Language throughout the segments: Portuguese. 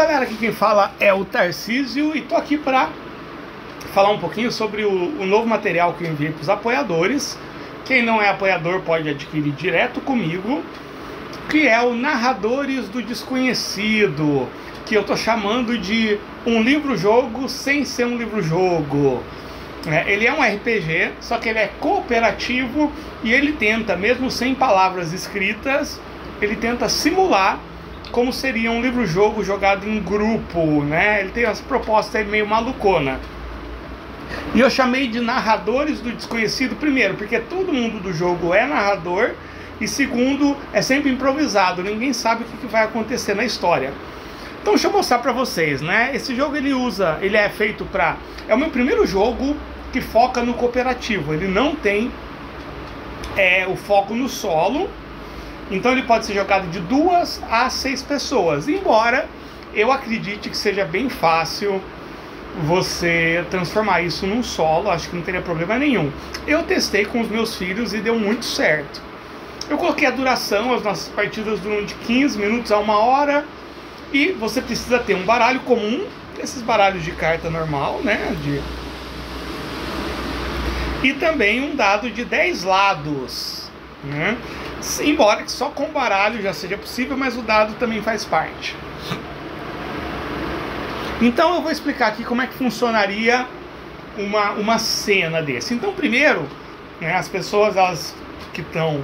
galera, aqui quem fala é o Tarcísio e tô aqui para falar um pouquinho sobre o novo material que eu enviei para os apoiadores. Quem não é apoiador pode adquirir direto comigo, que é o Narradores do Desconhecido, que eu tô chamando de um livro-jogo sem ser um livro-jogo. Ele é um RPG, só que ele é cooperativo e ele tenta, mesmo sem palavras escritas, ele tenta simular como seria um livro-jogo jogado em grupo, né? Ele tem essa proposta aí meio malucona. E eu chamei de Narradores do Desconhecido, primeiro, porque todo mundo do jogo é narrador, e segundo, é sempre improvisado, ninguém sabe o que vai acontecer na história. Então deixa eu mostrar pra vocês, né? Esse jogo ele é feito pra... É o meu primeiro jogo que foca no cooperativo, ele não tem o foco no solo. Então ele pode ser jogado de 2 a 6 pessoas, embora eu acredite que seja bem fácil você transformar isso num solo, acho que não teria problema nenhum. Eu testei com os meus filhos e deu muito certo. Eu coloquei a duração, as nossas partidas duram de 15 minutos a 1 hora, e você precisa ter um baralho comum, esses baralhos de carta normal, né? E também um dado de 10 lados, né? Embora que só com baralho já seja possível, mas o dado também faz parte. Então eu vou explicar aqui como é que funcionaria uma cena desse. Então primeiro, né, as pessoas elas que estão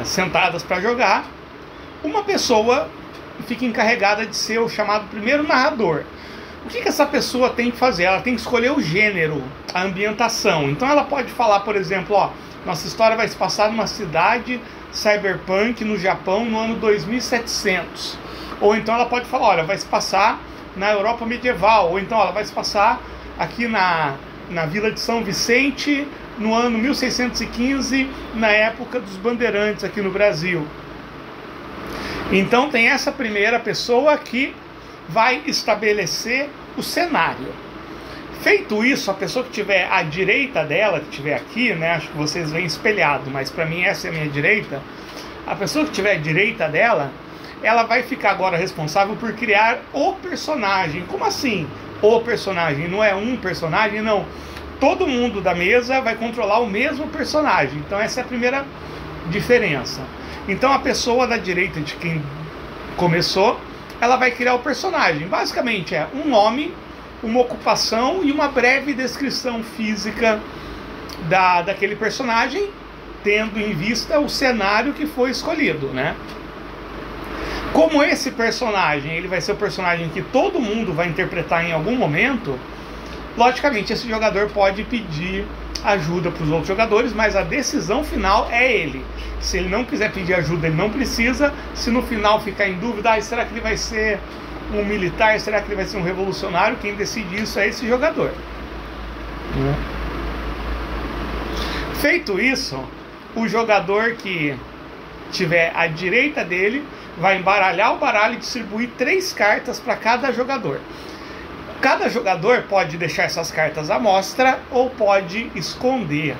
sentadas para jogar, uma pessoa fica encarregada de ser o chamado primeiro narrador. O que essa pessoa tem que fazer? Ela tem que escolher o gênero, a ambientação. Então ela pode falar, por exemplo, ó, nossa história vai se passar numa cidade cyberpunk no Japão no ano 2700. Ou então ela pode falar, olha, vai se passar na Europa medieval. Ou então ela vai se passar aqui na Vila de São Vicente no ano 1615, na época dos bandeirantes aqui no Brasil. Então tem essa primeira pessoa que vai estabelecer o cenário. Feito isso, a pessoa que estiver à direita dela, que estiver aqui, né, acho que vocês veem espelhado, mas para mim essa é a minha direita. A pessoa que estiver à direita dela, ela vai ficar agora responsável por criar o personagem. Como assim o personagem? Não é um personagem, não. Todo mundo da mesa vai controlar o mesmo personagem. Então essa é a primeira diferença. Então a pessoa da direita de quem começou, ela vai criar o personagem. Basicamente é um nome, uma ocupação e uma breve descrição física daquele personagem, tendo em vista o cenário que foi escolhido, né? Como esse personagem ele vai ser o personagem que todo mundo vai interpretar em algum momento, logicamente esse jogador pode pedir ajuda para os outros jogadores, mas a decisão final é ele. Se ele não quiser pedir ajuda, ele não precisa. Se no final ficar em dúvida, será que ele vai ser um militar, será que ele vai ser um revolucionário? Quem decide isso é esse jogador. Feito isso, o jogador que tiver à direita dele vai embaralhar o baralho e distribuir 3 cartas para cada jogador. Cada jogador pode deixar essas cartas à mostra ou pode esconder,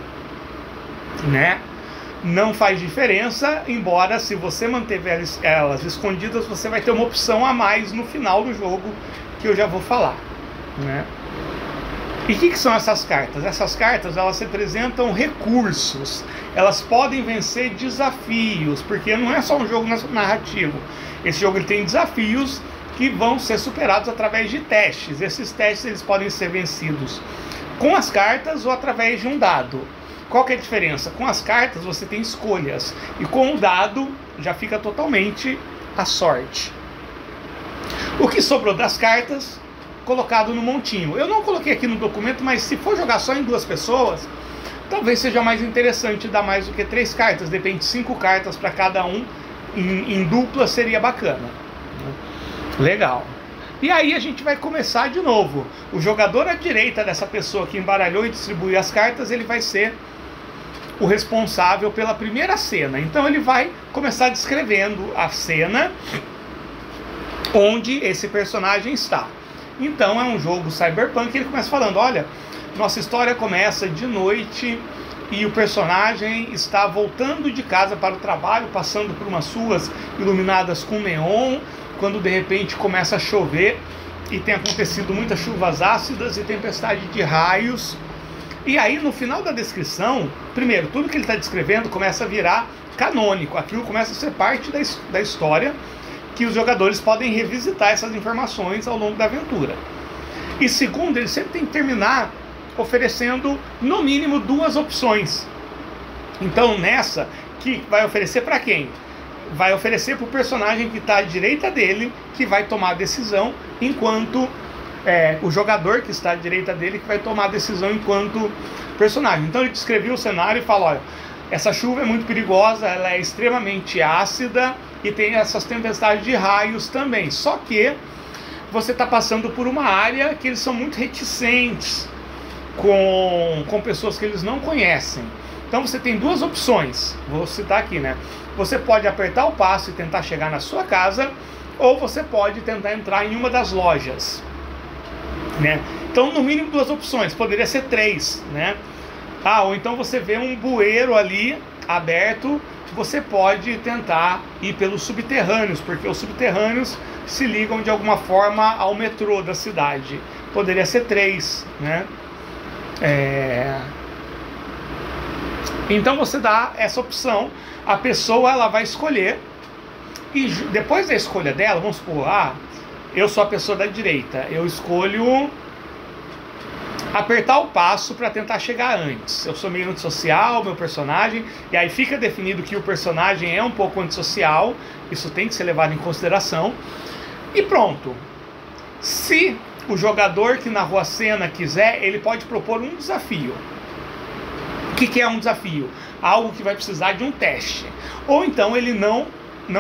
né? Não faz diferença, embora se você manter elas escondidas, você vai ter uma opção a mais no final do jogo, que eu já vou falar, né? E o que são essas cartas? Essas cartas, elas representam recursos. Elas podem vencer desafios, porque não é só um jogo narrativo. Esse jogo ele tem desafios que vão ser superados através de testes. Esses testes eles podem ser vencidos com as cartas ou através de um dado. Qual que é a diferença? Com as cartas você tem escolhas, e com o dado já fica totalmente à sorte. O que sobrou das cartas, colocado no montinho. Eu não coloquei aqui no documento, mas se for jogar só em 2 pessoas, talvez seja mais interessante dar mais do que 3 cartas. Depende de 5 cartas para cada um, em dupla seria bacana. Legal. E aí a gente vai começar de novo. O jogador à direita dessa pessoa que embaralhou e distribuiu as cartas, ele vai ser o responsável pela primeira cena. Então ele vai começar descrevendo a cena onde esse personagem está. Então é um jogo cyberpunk, ele começa falando, olha, nossa história começa de noite e o personagem está voltando de casa para o trabalho, passando por umas ruas iluminadas com neon, quando de repente começa a chover e tem acontecido muitas chuvas ácidas e tempestade de raios. E aí no final da descrição, primeiro, tudo que ele está descrevendo começa a virar canônico, aquilo começa a ser parte da história, que os jogadores podem revisitar essas informações ao longo da aventura. E segundo, ele sempre tem que terminar oferecendo no mínimo 2 opções. Então nessa, que vai oferecer para quem? Vai oferecer para o personagem que está à direita dele, que vai tomar a decisão, enquanto o jogador que está à direita dele que vai tomar a decisão enquanto personagem. Então ele descreveu o cenário e fala: olha, essa chuva é muito perigosa, ela é extremamente ácida e tem essas tempestades de raios também. Só que você está passando por uma área que eles são muito reticentes com pessoas que eles não conhecem. Então você tem 2 opções, vou citar aqui, né? Você pode apertar o passo e tentar chegar na sua casa, ou você pode tentar entrar em uma das lojas, né? Então no mínimo 2 opções, poderia ser 3, né? Ou então você vê um bueiro ali aberto, você pode tentar ir pelos subterrâneos, porque os subterrâneos se ligam de alguma forma ao metrô da cidade. Poderia ser 3, né? Então você dá essa opção, a pessoa ela vai escolher, e depois da escolha dela, vamos supor, eu sou a pessoa da direita, eu escolho apertar o passo para tentar chegar antes. Eu sou meio antissocial, meu personagem, e aí fica definido que o personagem é um pouco antissocial, isso tem que ser levado em consideração, e pronto. Se o jogador que narrou a cena quiser, ele pode propor um desafio. O que é um desafio? Algo que vai precisar de um teste. Ou então ele não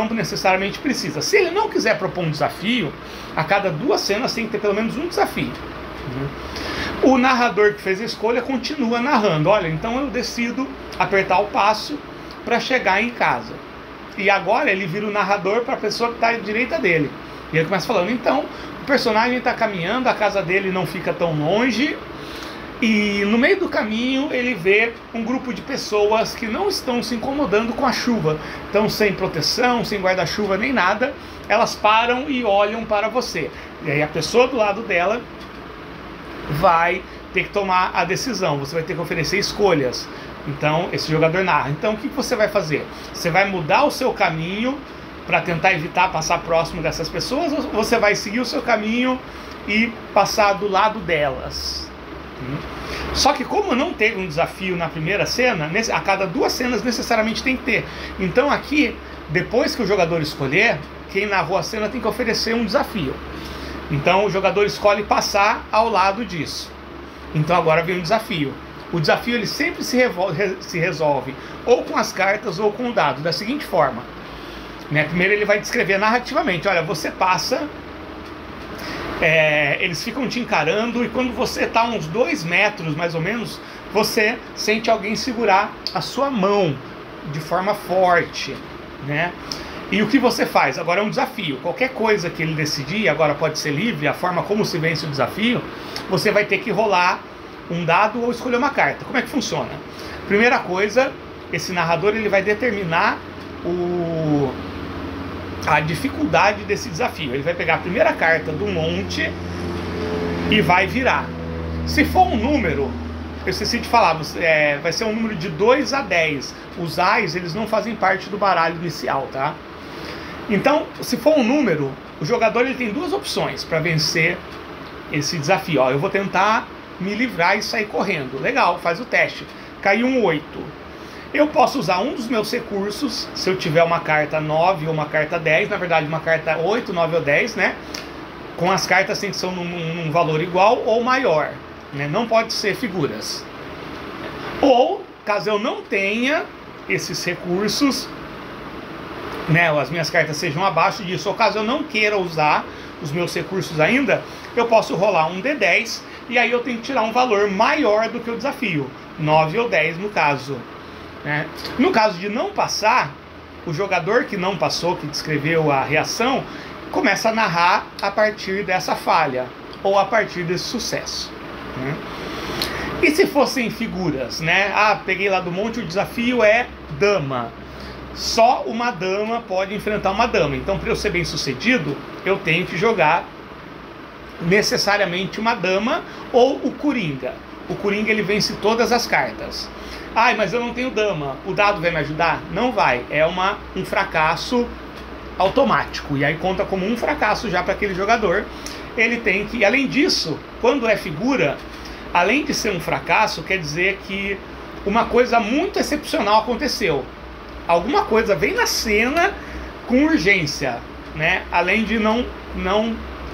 necessariamente precisa. Se ele não quiser propor um desafio, a cada 2 cenas tem que ter pelo menos um desafio. O narrador que fez a escolha continua narrando. Olha, então eu decido apertar o passo para chegar em casa. E agora ele vira o narrador para a pessoa que está à direita dele. E ele começa falando: então, o personagem está caminhando, a casa dele não fica tão longe, e no meio do caminho ele vê um grupo de pessoas que não estão se incomodando com a chuva, estão sem proteção, sem guarda-chuva nem nada. Elas param e olham para você, e aí a pessoa do lado dela vai ter que tomar a decisão, você vai ter que oferecer escolhas. Então esse jogador narra: então o que você vai fazer? Você vai mudar o seu caminho para tentar evitar passar próximo dessas pessoas, ou você vai seguir o seu caminho e passar do lado delas? Só que como não teve um desafio na primeira cena, a cada 2 cenas necessariamente tem que ter. Então aqui, depois que o jogador escolher, quem narrou a cena tem que oferecer um desafio. Então o jogador escolhe passar ao lado disso. Então agora vem um desafio. O desafio ele sempre se resolve ou com as cartas ou com o dado, da seguinte forma, né? Primeiro ele vai descrever narrativamente: olha, você passa, eles ficam te encarando, e quando você está a uns 2 metros mais ou menos, você sente alguém segurar a sua mão de forma forte, né? E o que você faz? Agora é um desafio. Qualquer coisa que ele decidir, agora pode ser livre, a forma como se vence o desafio, você vai ter que rolar um dado ou escolher uma carta. Como é que funciona? Primeira coisa, esse narrador ele vai determinar a dificuldade desse desafio. Ele vai pegar a primeira carta do monte e vai virar. Se for um número, eu esqueci de falar, vai ser um número de 2 a 10. Os ais, eles não fazem parte do baralho inicial, tá? Então, se for um número, o jogador ele tem 2 opções para vencer esse desafio. Eu vou tentar me livrar e sair correndo. Legal, faz o teste. Caiu um 8. Eu posso usar um dos meus recursos, se eu tiver uma carta 9 ou uma carta 10, na verdade uma carta 8, 9 ou 10, né? Com as cartas tem que ser num valor igual ou maior, né? Não pode ser figuras. Ou, caso eu não tenha esses recursos, né, as minhas cartas sejam abaixo disso, ou caso eu não queira usar os meus recursos ainda, eu posso rolar um D10, e aí eu tenho que tirar um valor maior do que o desafio, 9 ou 10 no caso. No caso de não passar, o jogador que não passou, que descreveu a reação, começa a narrar a partir dessa falha ou a partir desse sucesso, né? E se fossem figuras, né? Peguei lá do monte, o desafio é dama. só uma dama pode enfrentar uma dama. Então, para eu ser bem sucedido, eu tenho que jogar necessariamente uma dama ou o Coringa. O Coringa, ele vence todas as cartas. Ai, mas eu não tenho dama, o dado vai me ajudar? Não vai, é um fracasso automático, e aí conta como um fracasso já para aquele jogador. Ele tem que, além disso, quando é figura, além de ser um fracasso, quer dizer que uma coisa muito excepcional aconteceu. Alguma coisa vem na cena com urgência, né? Além de não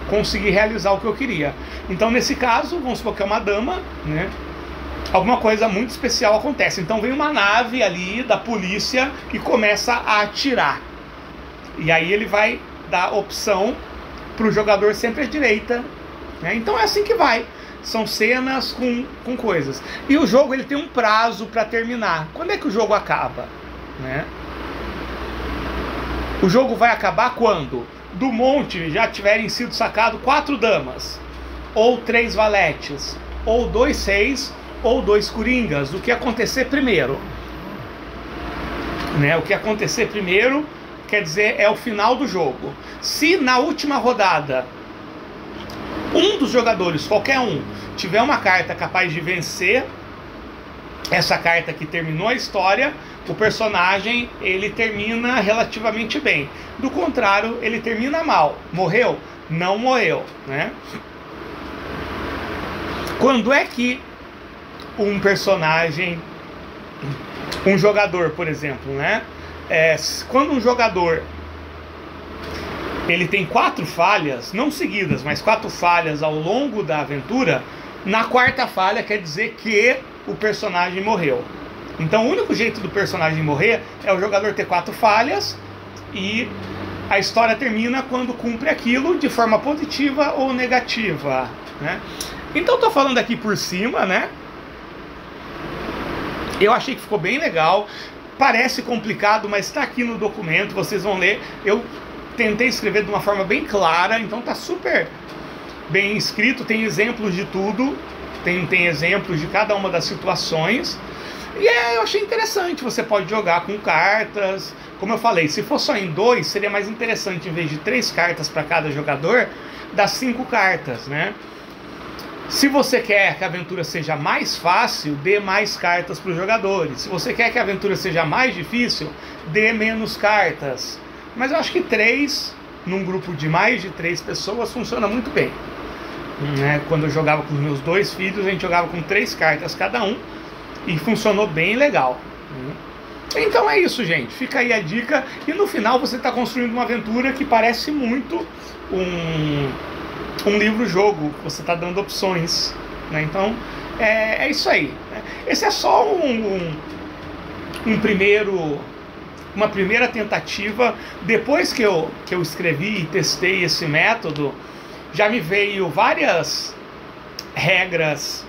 conseguir realizar o que eu queria. Então, nesse caso, vamos supor que é uma dama, né? Alguma coisa muito especial acontece. Então vem uma nave ali da polícia e começa a atirar. E aí ele vai dar opção para o jogador sempre à direita, né? Então é assim que vai. São cenas com coisas. E o jogo, ele tem um prazo para terminar. Quando é que o jogo acaba, né? O jogo vai acabar quando do monte já tiverem sido sacado 4 damas, ou 3 valetes, ou 2 reis, ou 2 coringas. O que acontecer primeiro, né? O que acontecer primeiro quer dizer é o final do jogo. Se na última rodada um dos jogadores, qualquer um, tiver uma carta capaz de vencer essa carta que terminou a história, o personagem, ele termina relativamente bem. Do contrário, ele termina mal. Morreu? Não morreu, né? Quando é que um personagem, um jogador, por exemplo, né? Quando um jogador, ele tem 4 falhas, não seguidas, mas 4 falhas ao longo da aventura, na 4ª falha quer dizer que o personagem morreu. Então o único jeito do personagem morrer é o jogador ter 4 falhas, e a história termina quando cumpre aquilo de forma positiva ou negativa, né? Então tô falando aqui por cima, né? Eu achei que ficou bem legal. Parece complicado, mas está aqui no documento, vocês vão ler. Eu tentei escrever de uma forma bem clara, então tá super bem escrito, tem exemplos de tudo, tem exemplos de cada uma das situações. E eu achei interessante, você pode jogar com cartas. Como eu falei, se for só em 2, seria mais interessante, em vez de 3 cartas para cada jogador, dar 5 cartas, né? Se você quer que a aventura seja mais fácil, dê mais cartas para os jogadores. Se você quer que a aventura seja mais difícil, dê menos cartas. Mas eu acho que 3, num grupo de mais de 3 pessoas, funciona muito bem, né? Quando eu jogava com os meus 2 filhos, a gente jogava com 3 cartas cada um, e funcionou bem legal. Então é isso, gente. Fica aí a dica. E no final você está construindo uma aventura que parece muito um livro-jogo. Você está dando opções, né? Então é isso aí, né? Esse é só uma primeira tentativa. Depois que eu escrevi e testei esse método, já me veio várias regras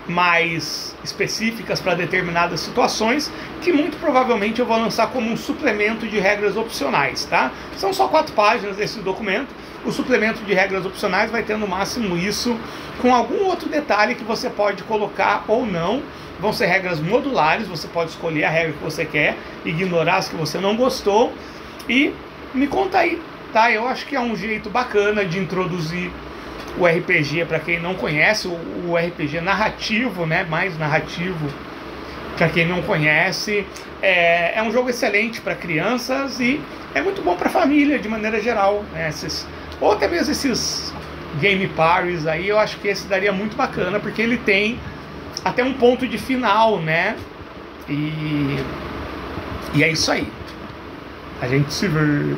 mais específicas para determinadas situações, que muito provavelmente eu vou lançar como um suplemento de regras opcionais, tá? São só 4 páginas desse documento. O suplemento de regras opcionais vai ter no máximo isso, com algum outro detalhe que você pode colocar ou não. Vão ser regras modulares, você pode escolher a regra que você quer, ignorar as que você não gostou, e me conta aí, tá? Eu acho que é um jeito bacana de introduzir o RPG para quem não conhece, o RPG narrativo, né? Mais narrativo para quem não conhece. É um jogo excelente para crianças e é muito bom para família de maneira geral, né? Ou até mesmo esses game parties aí, eu acho que esse daria muito bacana, porque ele tem até um ponto de final, né? E é isso aí. A gente se vê.